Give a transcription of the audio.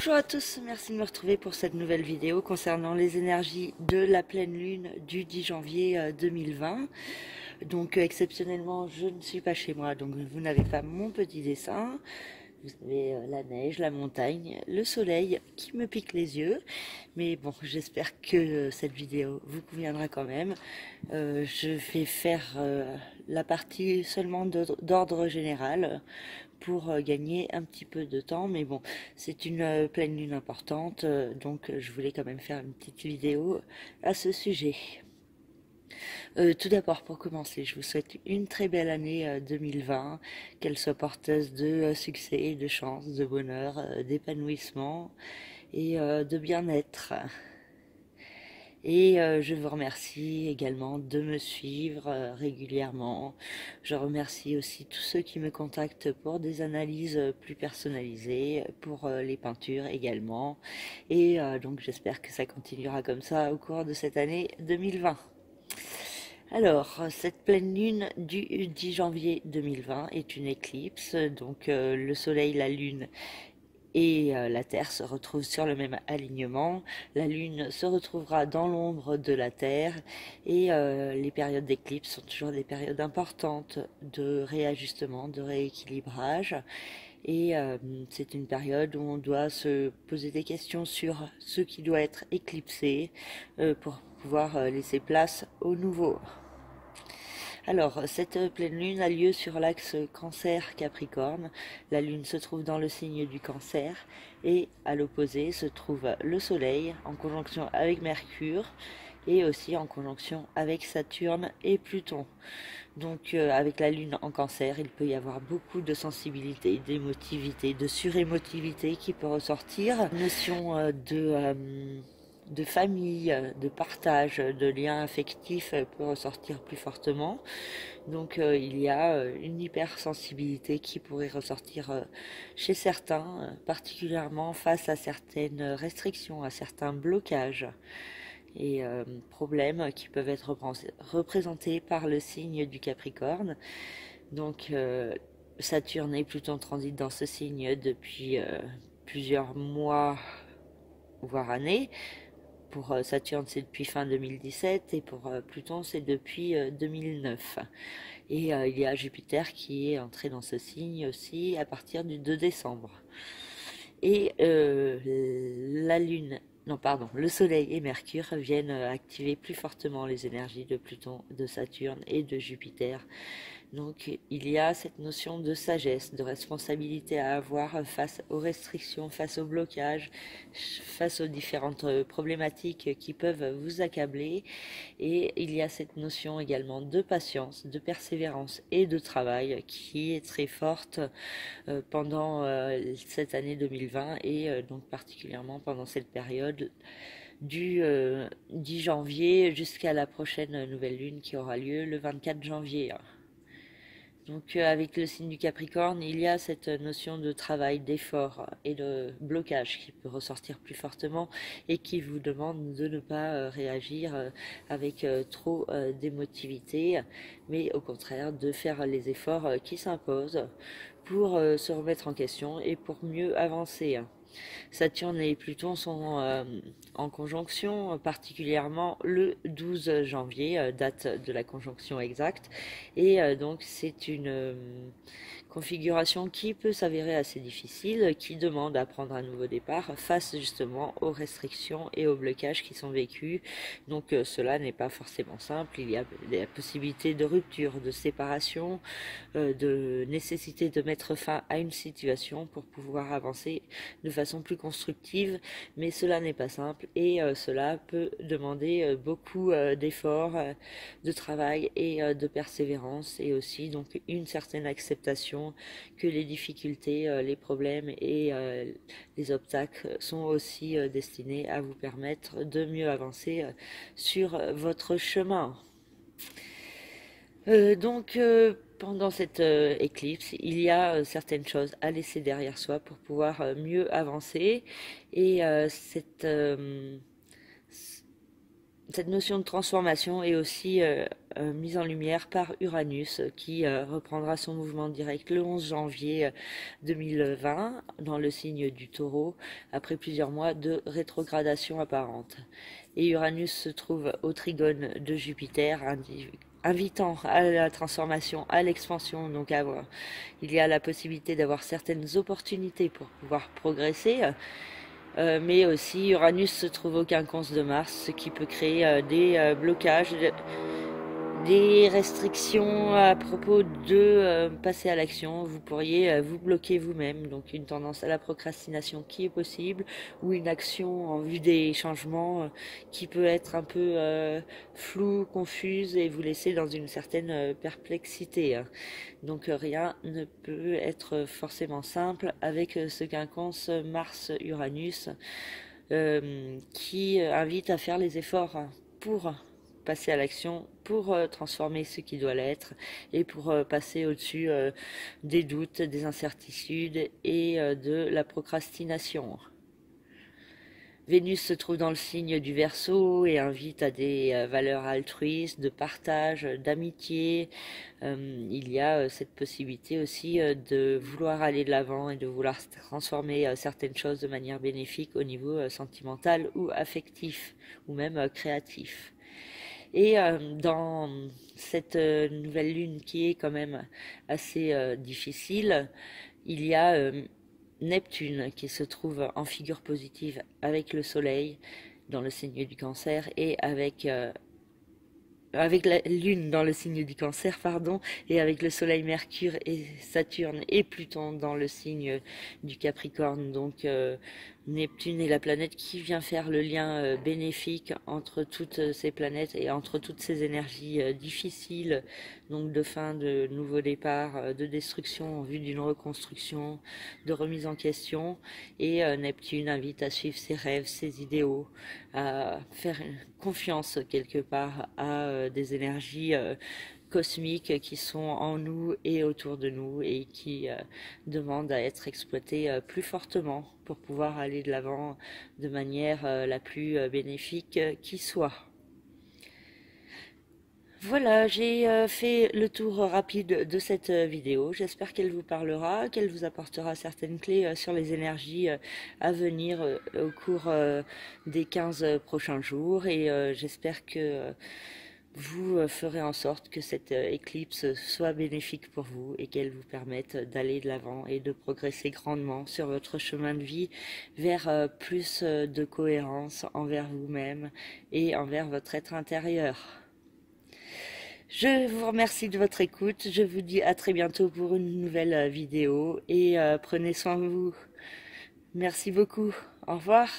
Bonjour à tous, merci de me retrouver pour cette nouvelle vidéo concernant les énergies de la pleine lune du 10 janvier 2020. Donc exceptionnellement, je ne suis pas chez moi, donc vous n'avez pas mon petit dessin. Vous avez la neige, la montagne, le soleil qui me pique les yeux. Mais bon, j'espère que cette vidéo vous conviendra quand même. Je vais faire la partie seulement d'ordre général pour gagner un petit peu de temps. Mais bon, c'est une pleine lune importante, donc je voulais quand même faire une petite vidéo à ce sujet. Tout d'abord, pour commencer, je vous souhaite une très belle année 2020, qu'elle soit porteuse de succès, de chance, de bonheur, d'épanouissement et de bien-être. Et je vous remercie également de me suivre régulièrement. Je remercie aussi tous ceux qui me contactent pour des analyses plus personnalisées, pour les peintures également. Et donc j'espère que ça continuera comme ça au cours de cette année 2020. Alors, cette pleine lune du 10 janvier 2020 est une éclipse, donc le soleil, la lune et la Terre se retrouvent sur le même alignement. La Lune se retrouvera dans l'ombre de la Terre et les périodes d'éclipse sont toujours des périodes importantes de réajustement, de rééquilibrage. Et c'est une période où on doit se poser des questions sur ce qui doit être éclipsé pour pouvoir laisser place au nouveau. Alors, cette pleine lune a lieu sur l'axe Cancer-Capricorne. La lune se trouve dans le signe du Cancer et à l'opposé se trouve le Soleil en conjonction avec Mercure et aussi en conjonction avec Saturne et Pluton. Donc avec la lune en Cancer, il peut y avoir beaucoup de sensibilité, d'émotivité, de surémotivité qui peut ressortir. Notion de famille, de partage, de liens affectifs peut ressortir plus fortement. Donc il y a une hypersensibilité qui pourrait ressortir chez certains, particulièrement face à certaines restrictions, à certains blocages et problèmes qui peuvent être représentés par le signe du Capricorne. Donc Saturne et Pluton transitent dans ce signe depuis plusieurs mois, voire années. Pour Saturne, c'est depuis fin 2017 et pour Pluton, c'est depuis 2009. Et il y a Jupiter qui est entré dans ce signe aussi à partir du 2 décembre. Et la Lune, non pardon, le Soleil et Mercure viennent activer plus fortement les énergies de Pluton, de Saturne et de Jupiter. Donc il y a cette notion de sagesse, de responsabilité à avoir face aux restrictions, face aux blocages, face aux différentes problématiques qui peuvent vous accabler. Et il y a cette notion également de patience, de persévérance et de travail qui est très forte pendant cette année 2020 et donc particulièrement pendant cette période du 10 janvier jusqu'à la prochaine nouvelle lune qui aura lieu le 24 janvier. Donc avec le signe du Capricorne, il y a cette notion de travail, d'effort et de blocage qui peut ressortir plus fortement et qui vous demande de ne pas réagir avec trop d'émotivité, mais au contraire de faire les efforts qui s'imposent pour se remettre en question et pour mieux avancer. Saturne et Pluton sont en conjonction, particulièrement le 12 janvier, date de la conjonction exacte. Et donc c'est une configuration qui peut s'avérer assez difficile, qui demande à prendre un nouveau départ face justement aux restrictions et aux blocages qui sont vécus. Donc cela n'est pas forcément simple, il y a la possibilité de rupture, de séparation, de nécessité de mettre fin à une situation pour pouvoir avancer de façon plus constructive, mais cela n'est pas simple et cela peut demander beaucoup d'efforts, de travail et de persévérance et aussi donc une certaine acceptation que les difficultés, les problèmes et les obstacles sont aussi destinés à vous permettre de mieux avancer sur votre chemin. Donc, pendant cette éclipse, il y a certaines choses à laisser derrière soi pour pouvoir mieux avancer. Et cette notion de transformation est aussi mise en lumière par Uranus qui reprendra son mouvement direct le 11 janvier 2020 dans le signe du Taureau après plusieurs mois de rétrogradation apparente. Et Uranus se trouve au trigone de Jupiter, invitant à la transformation, à l'expansion. Donc il y a la possibilité d'avoir certaines opportunités pour pouvoir progresser. Mais aussi Uranus se trouve au quinconce de Mars, ce qui peut créer des blocages, des restrictions à propos de passer à l'action. Vous pourriez vous bloquer vous-même, donc une tendance à la procrastination qui est possible, ou une action en vue des changements qui peut être un peu floue, confuse et vous laisser dans une certaine perplexité. Donc rien ne peut être forcément simple avec ce quinconce Mars-Uranus qui invite à faire les efforts pour passer à l'action, pour transformer ce qui doit l'être et pour passer au-dessus des doutes, des incertitudes et de la procrastination. Vénus se trouve dans le signe du Verseau et invite à des valeurs altruistes, de partage, d'amitié. Il y a cette possibilité aussi de vouloir aller de l'avant et de vouloir transformer certaines choses de manière bénéfique au niveau sentimental ou affectif ou même créatif. Et dans cette nouvelle lune qui est quand même assez difficile, il y a Neptune qui se trouve en figure positive avec le Soleil dans le signe du Cancer et avec la Lune dans le signe du Cancer, pardon, et avec le Soleil, Mercure et Saturne et Pluton dans le signe du Capricorne. Donc Neptune est la planète qui vient faire le lien bénéfique entre toutes ces planètes et entre toutes ces énergies difficiles, donc de fin, de nouveau départ, de destruction en vue d'une reconstruction, de remise en question. Et Neptune invite à suivre ses rêves, ses idéaux, à faire confiance quelque part à des énergies cosmiques qui sont en nous et autour de nous et qui demandent à être exploitées plus fortement pour pouvoir aller de l'avant de manière la plus bénéfique qui soit. Voilà, j'ai fait le tour rapide de cette vidéo. J'espère qu'elle vous parlera, qu'elle vous apportera certaines clés sur les énergies à venir au cours des 15 prochains jours. Et j'espère que vous ferez en sorte que cette éclipse soit bénéfique pour vous et qu'elle vous permette d'aller de l'avant et de progresser grandement sur votre chemin de vie vers plus de cohérence envers vous-même et envers votre être intérieur. Je vous remercie de votre écoute. Je vous dis à très bientôt pour une nouvelle vidéo et prenez soin de vous. Merci beaucoup. Au revoir.